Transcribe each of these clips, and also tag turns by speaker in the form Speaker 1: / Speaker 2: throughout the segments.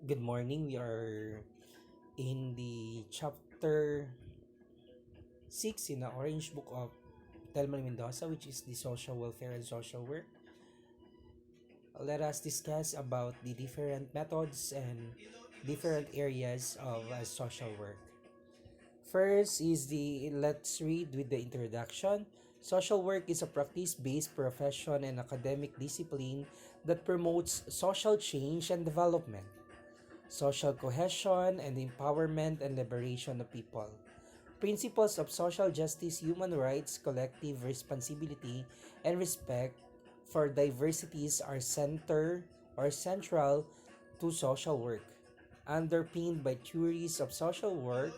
Speaker 1: Good morning. We are in the chapter 6 in the Orange Book of Telman Mendoza, which is the social welfare and social work. Let us discuss about the different methods and different areas of social work. First is let's read with the introduction. Social work is a practice-based profession and academic discipline that promotes social change and development, social cohesion, and the empowerment and liberation of people. Principles of social justice, human rights, collective responsibility, and respect for diversities are central to social work. Underpinned by theories of social work,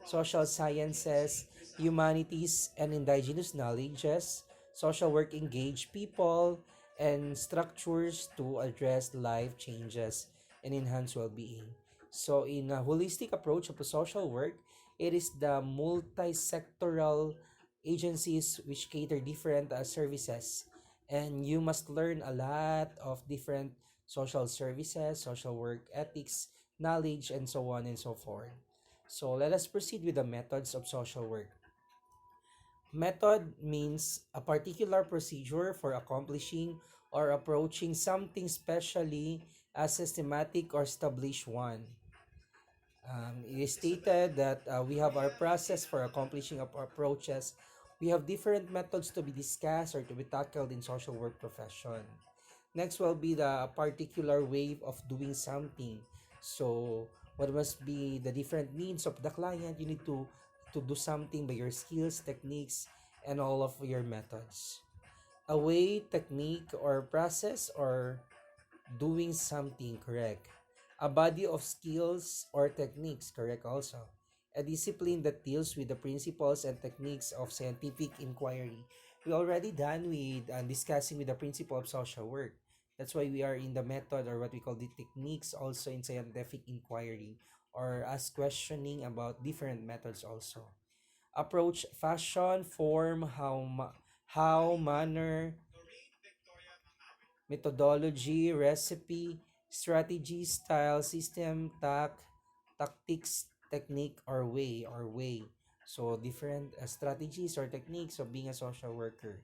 Speaker 1: social sciences, humanities, and indigenous knowledges, social work engage people and structures to address life changes and enhance well-being. So in a holistic approach of social work, it is the multi-sectoral agencies which cater different services, and you must learn a lot of different social services, social work ethics, knowledge, and so on and so forth. So let us proceed with the methods of social work. Method means a particular procedure for accomplishing or approaching something, specially a systematic or established one. It is stated that we have our process for accomplishing of approaches. We have different methods to be discussed or to be tackled in social work profession. Next will be the particular way of doing something. So, what must be the different needs of the client? You need to do something by your skills, techniques, and all of your methods. A way, technique, or process, or doing something, correct. A body of skills or techniques, correct also. A discipline that deals with the principles and techniques of scientific inquiry. We already done with discussing with the principle of social work. That's why we are in the method, or what we call the techniques, also in scientific inquiry, or as questioning about different methods also. Approach, fashion, form, how, manner, methodology, recipe, strategy, style, system, tactics, technique, or way. So different strategies or techniques of being a social worker.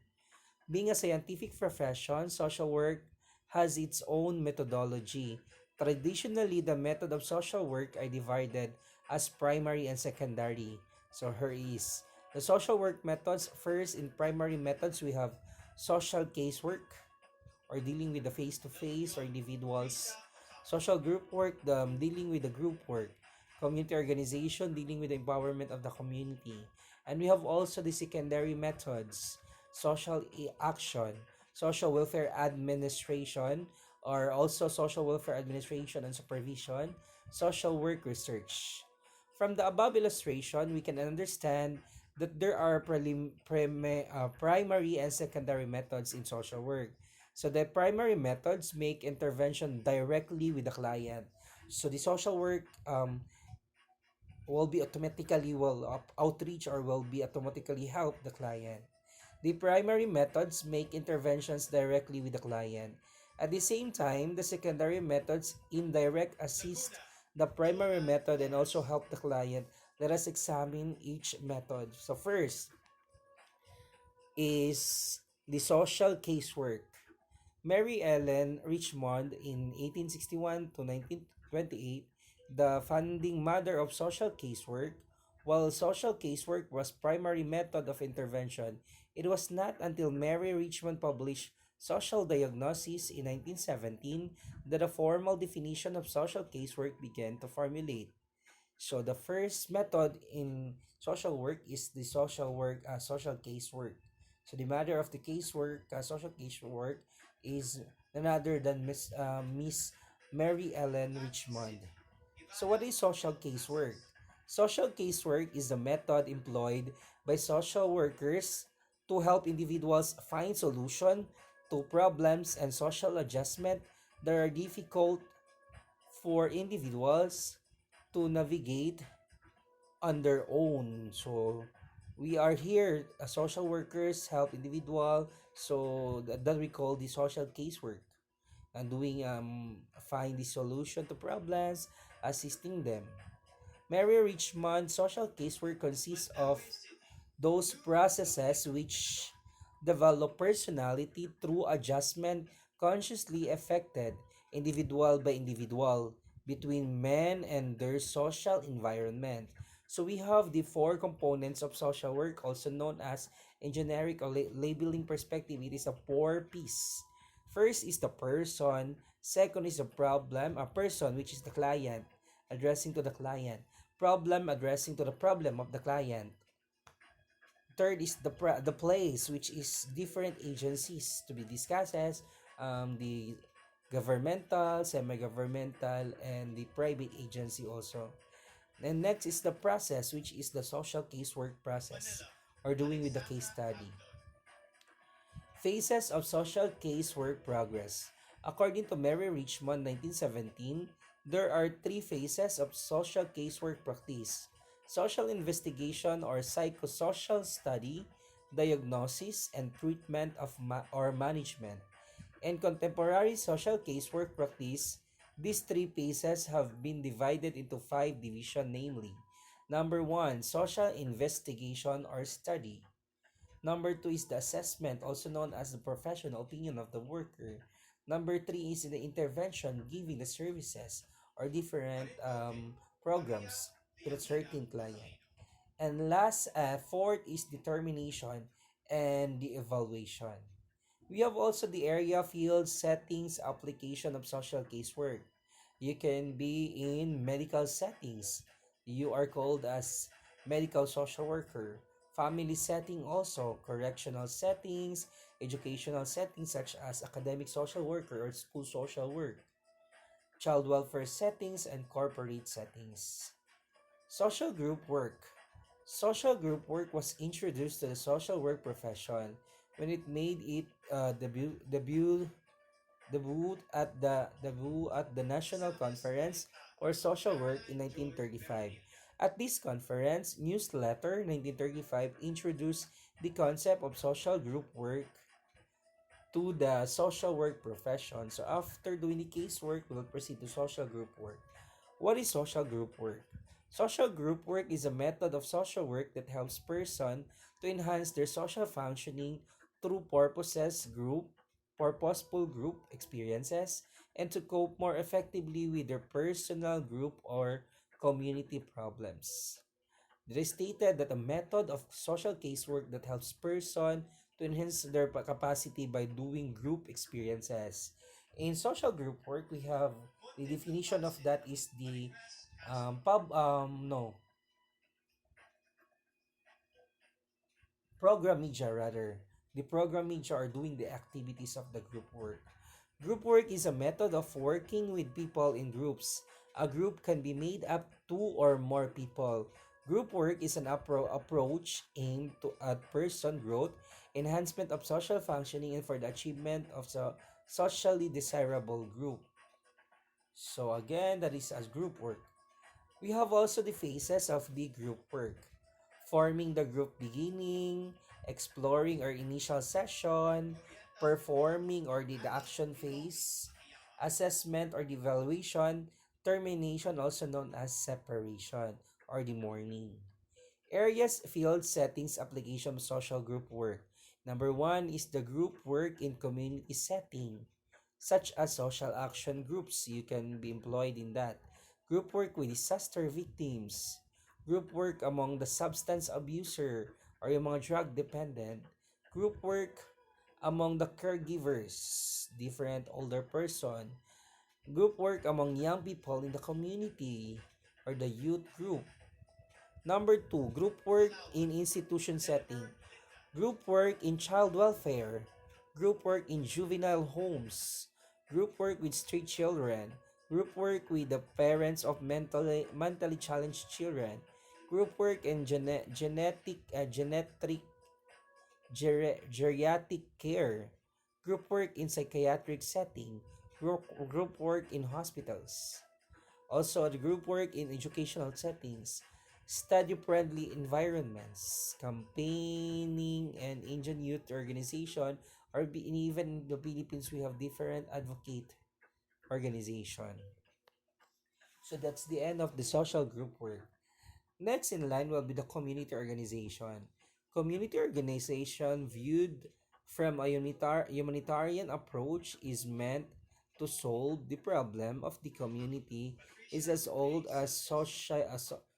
Speaker 1: Being a scientific profession, social work has its own methodology. Traditionally, the method of social work are divided as primary and secondary. So here is the social work methods. First, in primary methods, we have social casework, or dealing with the face-to-face or individuals. Social group work, dealing with the group work. Community organization, dealing with the empowerment of the community. And we have also the secondary methods, social action, social welfare administration, or also social welfare administration and supervision, social work research. From the above illustration, we can understand that there are primary and secondary methods in social work. So the primary methods make intervention directly with the client. So the social work will be automatically will outreach, or will be automatically help the client. The primary methods make interventions directly with the client. At the same time, the secondary methods indirect assist the primary method and also help the client. Let us examine each method. So first is the social casework. Mary Ellen Richmond in 1861 to 1928, the founding mother of social casework. While social casework was primary method of intervention, it was not until Mary Richmond published Social Diagnosis in 1917 that a formal definition of social casework began to formulate. So the first method in social work is the social casework. So the matter of the casework, social casework, is none other than Miss Mary Ellen Richmond. So what is social casework? Social casework is the method employed by social workers to help individuals find solution to problems and social adjustment that are difficult for individuals to navigate on their own. So we are here as social workers help individual. So that we call the social casework. and doing find the solution to problems, assisting them. Mary Richmond social casework consists of those processes which develop personality through adjustment consciously affected individual by individual between men and their social environment. So we have the four components of social work, also known as in generic or labeling perspective, it is a four piece. First is the person, second is the problem, a person which is the client, addressing to the client, problem addressing to the problem of the client. Third is the place, which is different agencies to be discussed as the governmental, semi-governmental, and the private agency also. And next is the process, which is the social casework process or doing with the case study. Phases of social casework progress. According to Mary Richmond, 1917, there are three phases of social casework practice: social investigation or psychosocial study, diagnosis, and treatment of or management. In contemporary social casework practice, these three phases have been divided into five divisions, namely: number one, social investigation or study. Number two is the assessment, also known as the professional opinion of the worker. Number three is the intervention, giving the services or different programs to the certain client. And last, fourth is determination and the evaluation. We have also the area, field, settings, application of social casework. You can be in medical settings. You are called as medical social worker. Family setting also, correctional settings, educational settings such as academic social worker or school social work, child welfare settings, and corporate settings. Social group work. Social group work was introduced to the social work profession when it made it debut at the National Conference or Social Work in 1935. At this conference, newsletter 1935 introduced the concept of social group work to the social work profession. So after doing the casework, we will proceed to social group work. What is social group work? Social group work is a method of social work that helps person to enhance their social functioning through purposeful group experiences, and to cope more effectively with their personal, group, or community problems. It is stated that a method of social casework that helps person to enhance their capacity by doing group experiences. In social group work, we have the definition of that is the pub no program media rather. The program media are doing the activities of the group work. Group work is a method of working with people in groups. A group can be made up two or more people. Group work is an approach aimed at person growth, enhancement of social functioning, and for the achievement of the socially desirable group. So again, that is as group work. We have also the phases of the group work: forming the group beginning, exploring or initial session, performing or the action phase, assessment or the evaluation, termination, also known as separation or the mourning. Areas, field, settings, application of social group work. Number one is the group work in community setting, such as social action groups. You can be employed in that. Group work with disaster victims. Group work among the substance abuser or yung mga drug dependent. Group work among the caregivers, different older person. Group work among young people in the community or the youth group. Number two, group work in institution setting. Group work in child welfare. Group work in juvenile homes. Group work with street children. Group work with the parents of mentally challenged children. Group work in geriatric care. Group work in psychiatric setting. Group work in hospitals. Also, the group work in educational settings, study-friendly environments, campaigning and Indian youth organization, or even in the Philippines, we have different advocate. organization. So that's the end of the social group work. Next in line will be the community organization. Community organization viewed from a humanitarian approach is meant to solve the problem of the community is as old as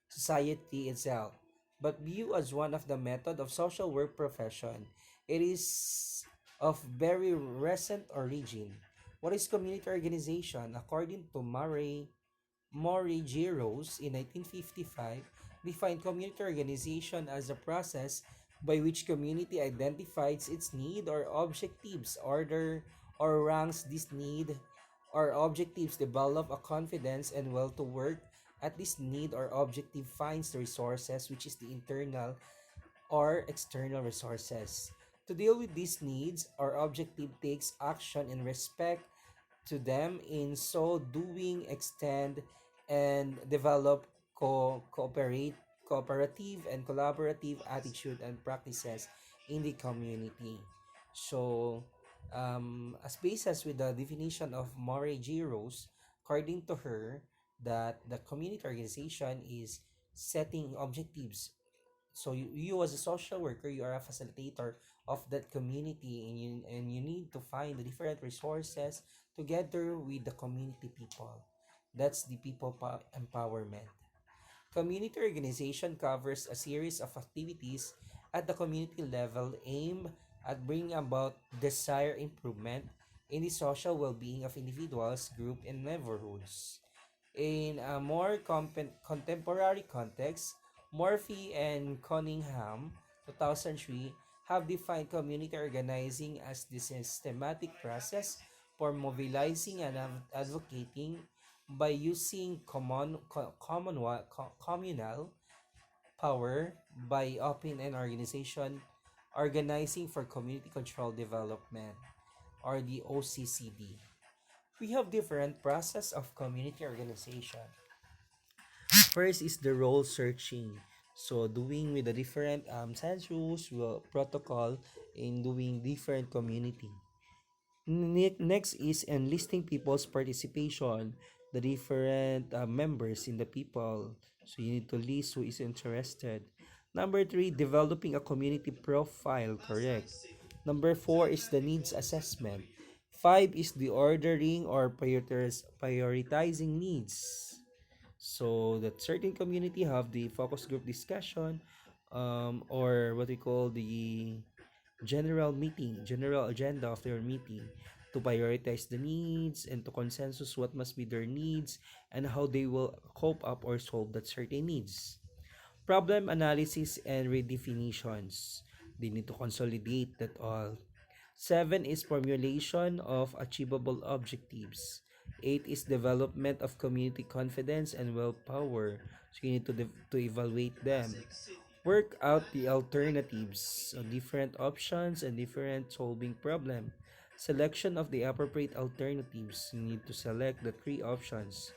Speaker 1: society itself, but viewed as one of the method of social work profession. It is of very recent origin. What is community organization? According to Maury J. Rose in 1955 defined community organization as a process by which community identifies its need or objectives, order or ranks this need or objectives, develop a confidence and will to work at this need or objective, finds the resources, which is the internal or external resources. To deal with these needs, our objective takes action in respect to them, in so doing extend and develop cooperative and collaborative attitude and practices in the community. So as basis with the definition of Maury G. Rose, according to her, that the community organization is setting objectives. So you as a social worker, you are a facilitator of that community, and you need to find the different resources together with the community people. That's the empowerment. Community organization covers a series of activities at the community level aimed at bringing about desired improvement in the social well-being of individuals, group, and neighborhoods. In a more contemporary context, Murphy and Cunningham, 2003, have defined community organizing as the systematic process for mobilizing and advocating by using communal power by open an organization organizing for community control development, or the OCCD. We have different process of community organization. First is the role searching. So doing with the different census will protocol in doing different community. Next is enlisting people's participation, the different members in the people. So you need to list who is interested. Number three, developing a community profile, correct. Number four is the needs assessment. Five is the ordering or prioritizing needs. So that certain community have the focus group discussion, or what we call the general agenda of their meeting, to prioritize the needs and to consensus what must be their needs and how they will cope up or solve that certain needs. Problem analysis and redefinitions. They need to consolidate that all. Seven is formulation of achievable objectives. Eight is development of community confidence and willpower. So you need to evaluate them. Work out the alternatives, so different options and different solving problem. Selection of the appropriate alternatives. You need to select the three options.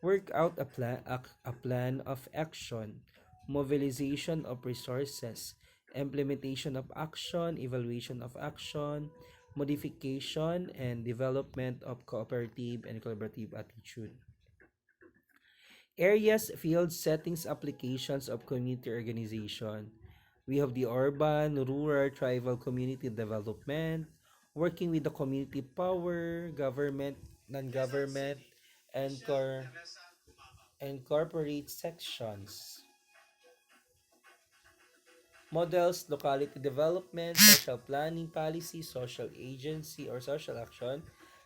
Speaker 1: Work out a plan of action. Mobilization of resources. Implementation of action. Evaluation of action. Modification and development of cooperative and collaborative attitude. Areas, fields, settings, applications of community organization. We have the urban, rural, tribal community development, working with the community power, government, non-government, and, and corporate sections. Models, locality development, social planning policy, social agency or social action,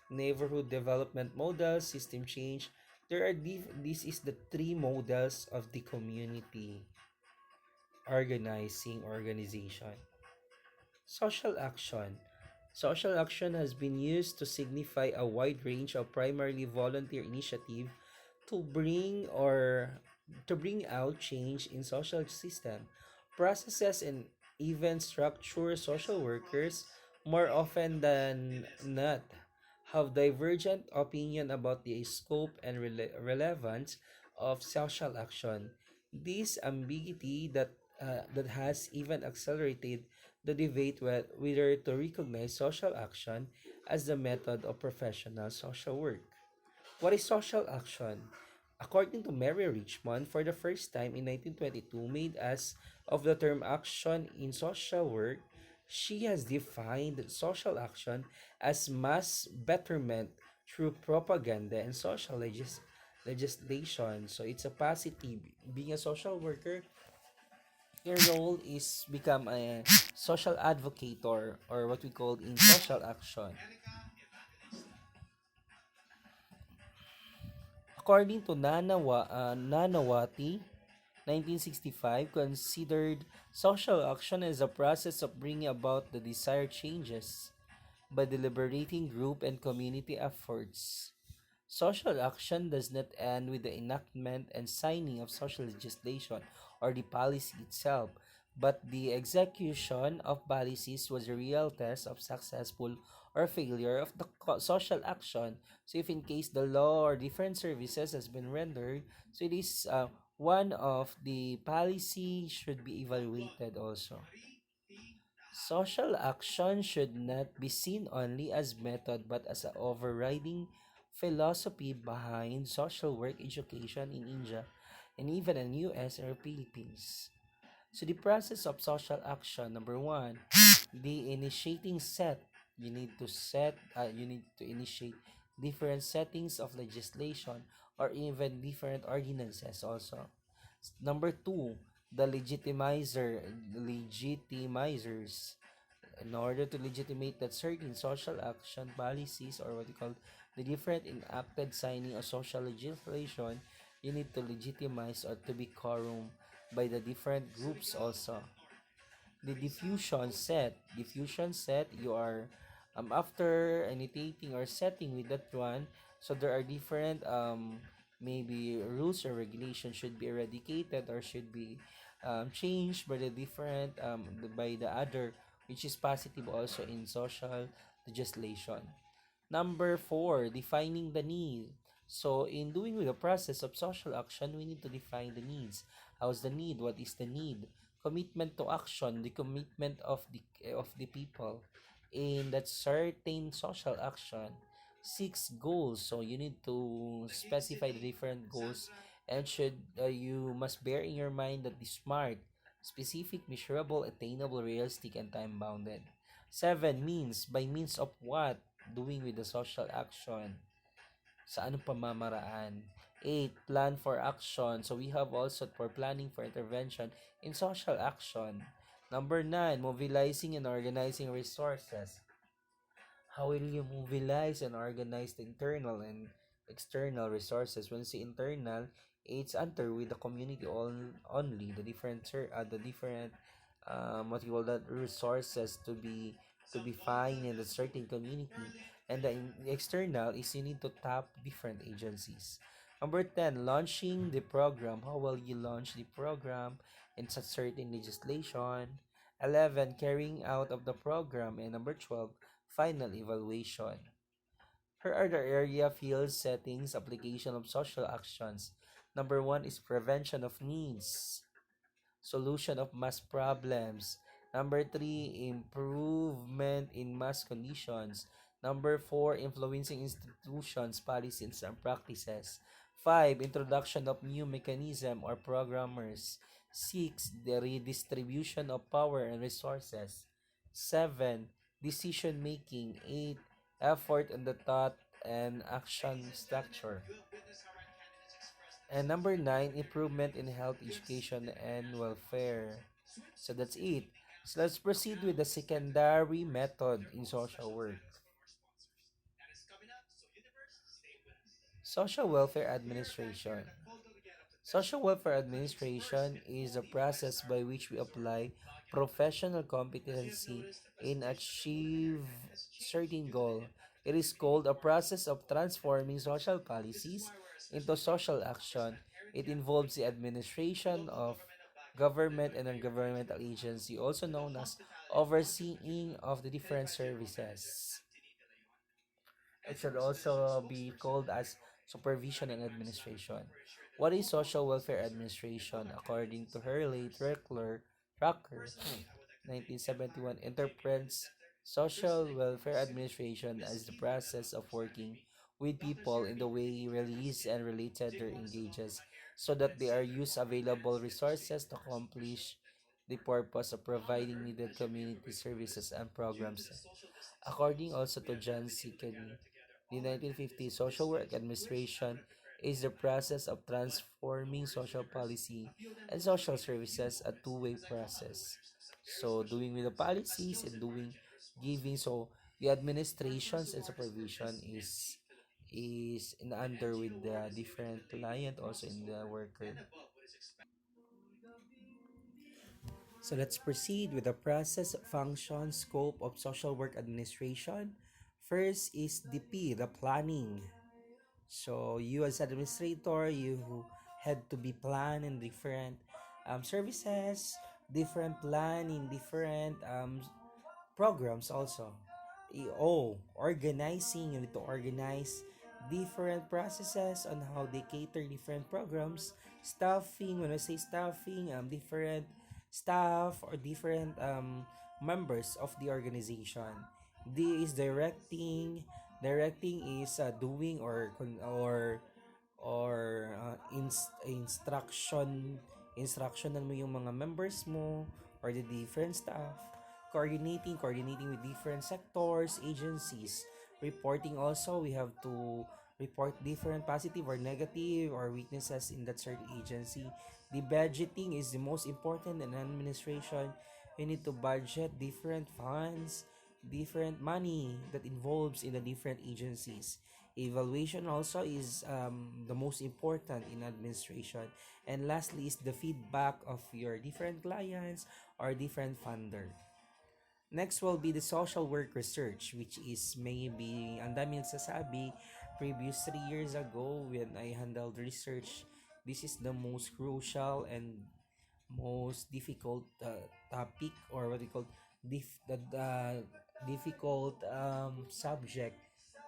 Speaker 1: neighborhood development models, system change. This is the three models of the community organization. Social action. Social action has been used to signify a wide range of primarily volunteer initiative to bring out change in social system, processes, and even structure. Social workers, more often than not, have divergent opinion about the scope and relevance of social action. This ambiguity that has even accelerated the debate whether to recognize social action as the method of professional social work. What is social action? According to Mary Richmond, for the first time in 1922, made as of the term action in social work, she has defined social action as mass betterment through propaganda and social legislation. So it's a positive. Being a social worker, your role is become a social advocate or what we call in social action. According to Nanawati, 1965 considered social action as a process of bringing about the desired changes by deliberating group and community efforts. Social action does not end with the enactment and signing of social legislation or the policy itself, but the execution of policies was a real test of successful or failure of the social action. So if in case the law or different services has been rendered, so it is one of the policy should be evaluated also. Social action should not be seen only as method but as an overriding philosophy behind social work education in India and even in US or Philippines. So the process of social action, number one, the initiating set. You need to initiate different settings of legislation or even different ordinances also. Number two, the legitimizers. In order to legitimate that certain social action policies or what you call the different enacted signing of social legislation, you need to legitimize or to be quorum by the different groups also. The diffusion set, you are after annotating or setting with that one, so there are different maybe rules or regulations should be eradicated or should be changed by the different by the other, which is positive also in social legislation. Number four, defining the need. So, in doing with the process of social action, we need to define the needs. How's the need? What is the need? Commitment to action, the commitment of the people in that certain social action. Six goals. So you need to specify the different goals, and should you must bear in your mind that the smart, specific, measurable, attainable, realistic, and time bounded. Seven, means. By means of what? Doing with the social action. Sa anong pamamaraan? Eight, plan for action. So we have also for planning for intervention in social action. Number nine, mobilizing and organizing resources. How will you mobilize and organize the internal and external resources? When you say internal, it's under with the community only the different what you call that resources to be found in a certain community, and the external is you need to tap different agencies. Number 10, launching the program. How will you launch the program in such certain legislation? 11, carrying out of the program. And number 12, final evaluation. Here are the area, fields, settings, application of social actions. Number 1 is prevention of needs, solution of mass problems. Number 3, improvement in mass conditions. Number 4, influencing institutions, policies, and practices. 5, introduction of new mechanism or programmers. 6, the redistribution of power and resources. 7, decision making. 8, effort in the thought and action structure. And number 9, improvement in health, education, and welfare. So that's it. So let's proceed with the secondary method in social work. Social welfare administration. Social welfare administration is a process by which we apply professional competency in achieve certain goal. It is called a process of transforming social policies into social action. It involves the administration of government and non-governmental agency, also known as overseeing of the different services. It should also be called as supervision and administration. What is social welfare administration? According to Hurley Trucker, 1971, interprets social welfare administration as the process of working with people in the way release and related their engages so that they are use available resources to accomplish the purpose of providing needed community services and programs. According also to John C. Kennedy, the 1950 social work administration is the process of transforming social policy and social services a two-way process. So doing with the policies and doing giving, so the administrations and supervision is in under with the different client also in the worker. So let's proceed with the process, function, scope of social work administration. First is the P, the planning. So you as administrator, you had to be plan in different services, different plan in different programs also. Organizing, you need to organize different processes on how they cater different programs. Staffing, when I say staffing, different staff or different members of the organization. D is directing. Directing is doing instructional mo yung mga members mo or the different staff. Coordinating with different sectors, agencies. Reporting also, we have to report different positive or negative or weaknesses in that certain agency. The budgeting is the most important in administration. You need to budget different funds, different money that involves in the different agencies. Evaluation also is the most important in administration. And lastly is the feedback of your different clients or different funder. Next will be the social work research, which is maybe ang dami nagsasabi previous 3 years ago when I handled research. This is the most crucial and most difficult topic, or what we call difficult subject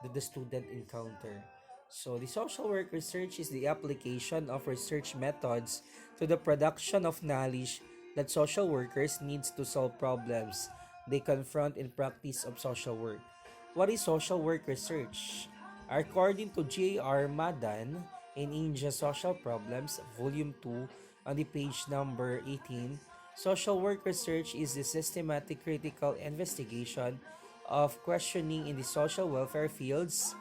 Speaker 1: that the student encounter. So the social work research is the application of research methods to the production of knowledge that social workers needs to solve problems they confront in practice of social work. What is social work research? According to J.R. Madan in India Social Problems, Volume 2, on the page number 18, social work research is the systematic critical investigation of questioning in the social welfare fields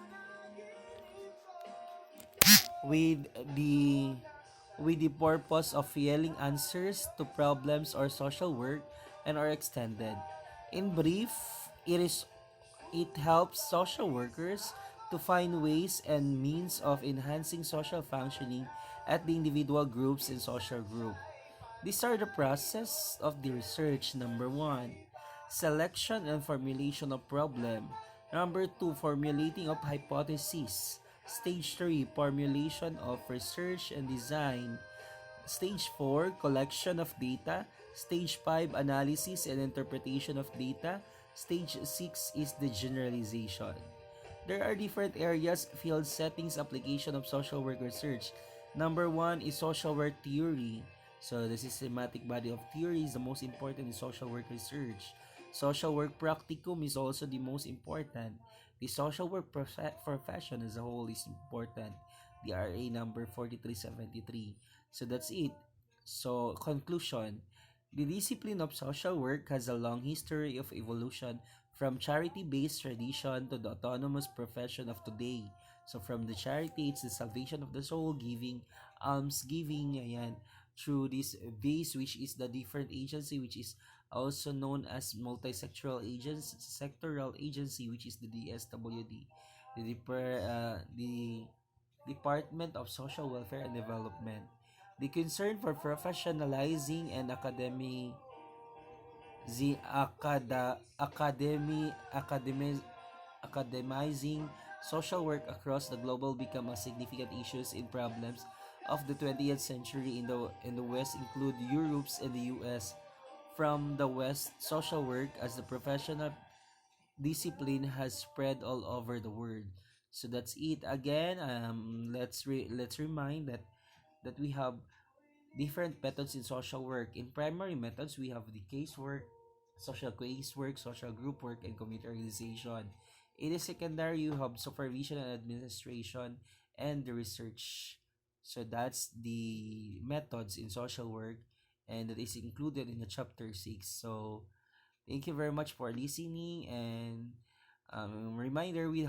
Speaker 1: with the with the purpose of yielding answers to problems or social work and are extended. In brief, it helps social workers to find ways and means of enhancing social functioning at the individual groups and social group. These are the process of the research. Number one, selection and formulation of problem. Number two, formulating of hypotheses. Stage 3, formulation of research and design. Stage 4, collection of data. Stage 5, analysis and interpretation of data. Stage 6 is the generalization. There are different areas, field settings, application of social work research. Number one is social work theory. So the systematic body of theory is the most important in social work research. Social work practicum is also the most important. The social work profession as a whole is important. The RA number 4373. So that's it. So conclusion. The discipline of social work has a long history of evolution from charity-based tradition to the autonomous profession of today. So from the charity, it's the salvation of the soul, giving, alms giving, ayan, through this base, which is the different agency, which is also known as multi-sectoral agency, sectoral agency, which is the DSWD, the Department of Social Welfare and Development. The concern for professionalizing and academizing social work across the global become a significant issues in problems of the 20th century in the West include Europe's and the US. From the West, social work as the professional discipline has spread all over the world. So that's it again. Let's remind that we have different methods in social work. In primary methods, we have the casework, social casework, social group work, and community organization. In the secondary, you have supervision and administration and the research. So that's the methods in social work, and that is included in the chapter 6. So thank you very much for listening, and reminder, we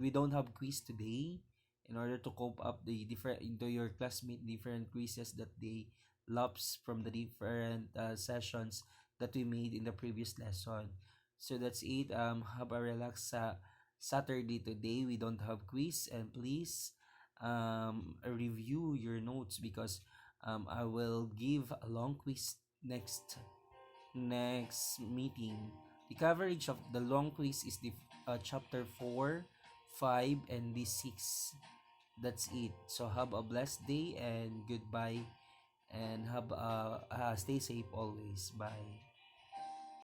Speaker 1: don't have quiz today in order to cope up the different into your classmate different quizzes that they lapse from the different sessions that we made in the previous lesson. So that's it. Have a relaxed Saturday today. We don't have quiz, and please review your notes because I will give a long quiz next meeting. The coverage of the long quiz is the chapter 4, 5, and the 6. That's it. So have a blessed day and goodbye, and have stay safe always. Bye.